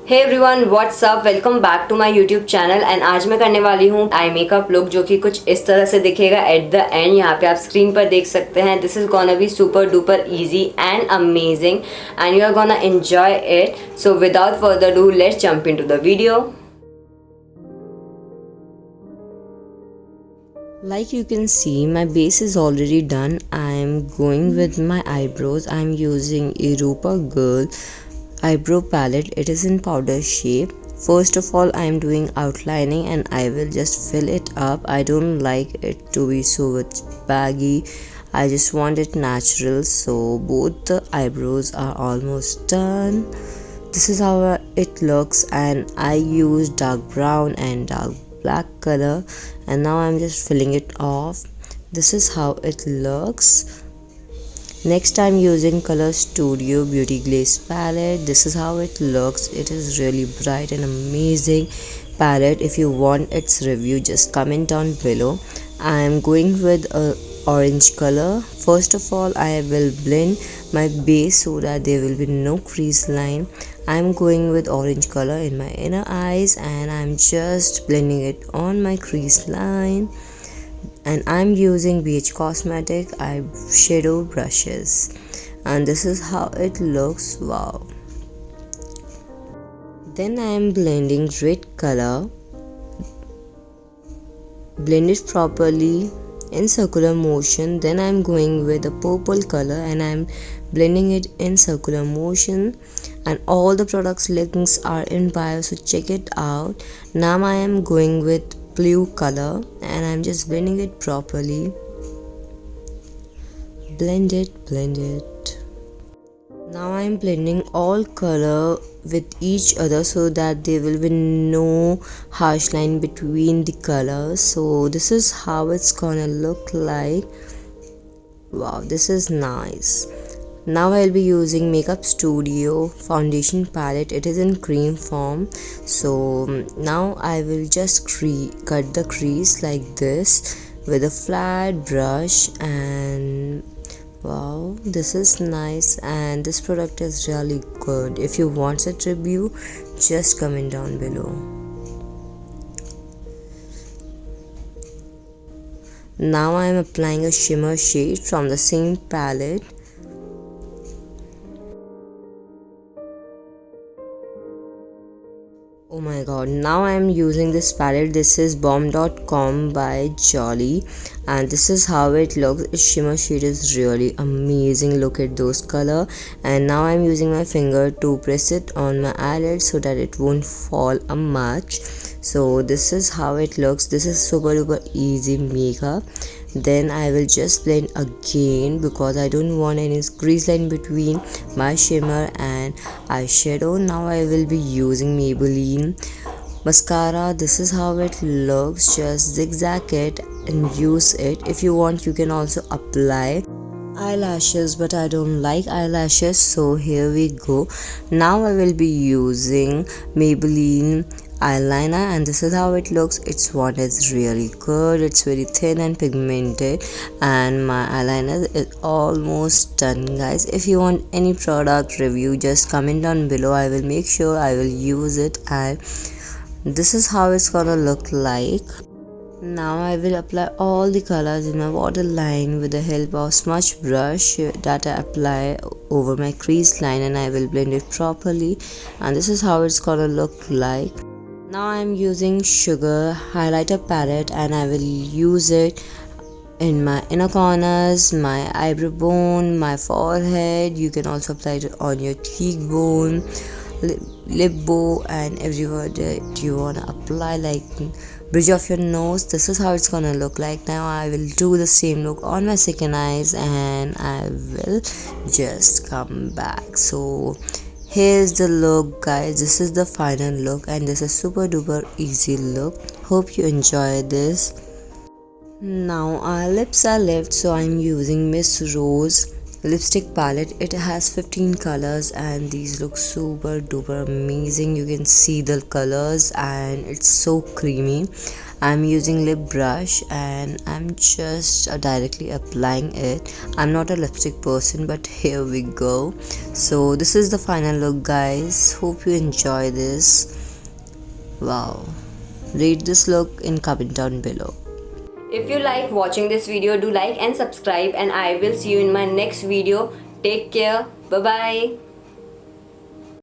Hey everyone what's up, welcome back to my YouTube channel. एंड आज मैं करने वाली हूँ आई मेकअप लुक, जो कि कुछ इस तरह से दिखेगा एट द एंड। यहाँ पे आप स्क्रीन पर देख सकते हैं। This is gonna be super duper easy and amazing and you are gonna enjoy it. So without further do let's jump into the video. Like you can see, my base is already done. I am going with my eyebrows. I am using Europa Girl eyebrow palette. It is in powder shape. First of all, I am doing outlining and I will just fill it up. I don't like it to be so much baggy. I just want it natural. So both the eyebrows are almost done. This is how it looks, and I use dark brown and dark black color, and now I'm just filling it off. This is how it looks. Next, I'm using Color Studio Beauty Glaze palette. This is how it looks. It is really bright and amazing palette. If you want its review, just comment down below. I am going with a orange color. First of all, I will blend my base so that there will be no crease line. I'm going with orange color in my inner eyes and I'm just blending it on my crease line. And I'm using BH Cosmetic eyeshadow brushes, and this is how it looks. Wow. Then I am blending red color. Blend it properly in circular motion. Then I'm going with a purple color and I'm blending it in circular motion, and all the products links are in bio, so check it out. Now I am going with blue color and I'm just blending it properly. Blend it. Now I'm blending all color with each other so that there will be no harsh line between the colors. So this is how it's gonna look like. Wow, this is nice. Now I'll be using Makeup Studio foundation palette. It is in cream form. So now I will just cut the crease like this with a flat brush, and wow, this is nice, and this product is really good. If you want a review, just comment down below. Now I am applying a shimmer shade from the same palette. Oh my god, now I am using this palette. This is bomb.com by Jolly, and this is how it looks. Its shimmer shade is really amazing. Look at those color. And now I am using my finger to press it on my eyelid so that it won't fall much. So this is how it looks. This is super duper easy makeup. Then I will just blend again because I don't want any crease line between my shimmer and eyeshadow. Now I will be using Maybelline mascara. This is how it looks. Just zigzag it and use it. If you want, you can also apply eyelashes, but I don't like eyelashes, so here we go. Now I will be using Maybelline eyeliner, and this is how it looks. Its one is really good. It's very thin and pigmented, and my eyeliner is almost done, guys. If you want any product review, just comment down below. I will make sure I will use it, and this is how it's gonna look like. Now I will apply all the colors in my waterline with the help of smudge brush that I apply over my crease line, and I will blend it properly, and this is how it's gonna look like. Now I am using Sugar highlighter palette, and I will use it in my inner corners, my eyebrow bone, my forehead. You can also apply it on your cheekbone, lip bow, and everywhere that you want to apply, like bridge of your nose. This is how it's gonna look like. Now I will do the same look on my second eyes, and I will just come back. So here's the look, guys. This is the final look, and this is super duper easy look. Hope you enjoy this. Now our lips are left, so I'm using Miss Rose lipstick palette. It has 15 colors and these look super duper amazing. You can see the colors and it's so creamy. I'm using lip brush and I'm just directly applying it. I'm not a lipstick person, but here we go. So this is the final look, guys. Hope you enjoy this. Wow, rate this look in comment down below. If you like watching this video, do like and subscribe, and I will see you in my next video. Take care. Bye bye.